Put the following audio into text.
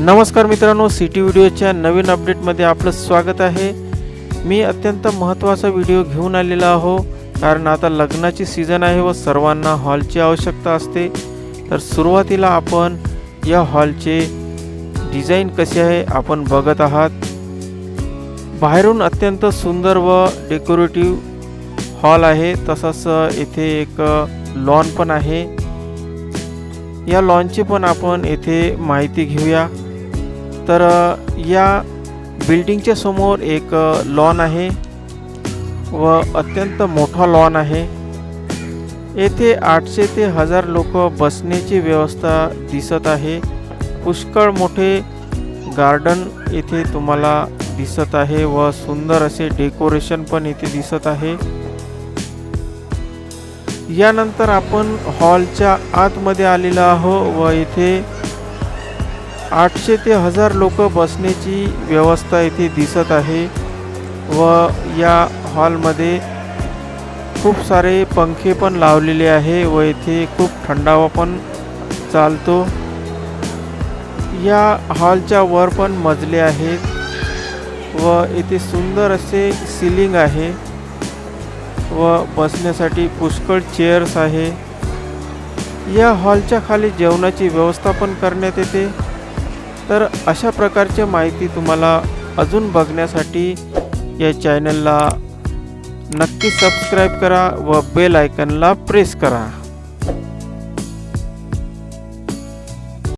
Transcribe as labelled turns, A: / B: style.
A: नमस्कार मित्रांनो, सिटी व्हिडिओच्या नवीन अपडेटमध्ये आपलं स्वागत आहे। मी अत्यंत महत्त्वाचा व्हिडिओ घेऊन आलेला आहो, कारण आता लग्नाची सीझन आहे व सर्वांना हॉलची आवश्यकता असते। तर सुरुवातीला आपण या हॉलचे डिझाइन कसे आहे आपण बघत आहात। बाहेरून अत्यंत सुंदर व डेकोरेटिव्ह हॉल आहे। तसंच येथे एक लॉन पण आहे। या लॉनची पण आपण येथे माहिती घेऊया। तर या बिल्डिंगच्या समोर एक लॉन आहे व अत्यंत मोठा लॉन आहे। येथे 800 ते 1000 लोक बसण्याची व्यवस्था दिसत आहे। पुष्कळ मोठे गार्डन येथे तुम्हाला दिसत आहे व सुंदर असे डेकोरेशन पण येथे दिसत आहे। यानंतर आपण हॉलच्या आतमध्ये आलेलो आहोत व इथे 800 ते 1000 लोक बसण्याची व्यवस्था इथे दिसत आहे व या हॉलमध्ये खूप सारे पंखे पण लावलेले आहे व इथे खूप थंडावा पण चालतो। या हॉलच्या वर पण मजले आहेत व इथे सुंदर असे सीलिंग आहे व बसण्यासाठी पुष्कळ चेअर्स आहे। या हॉलच्या खाली जेवणाची व्यवस्था पण करण्यात येते। तर अशा प्रकारची माहिती तुम्हाला अजून बघण्यासाठी या चॅनलला नक्की सबस्क्राइब करा व बेल आयकॉनला प्रेस करा।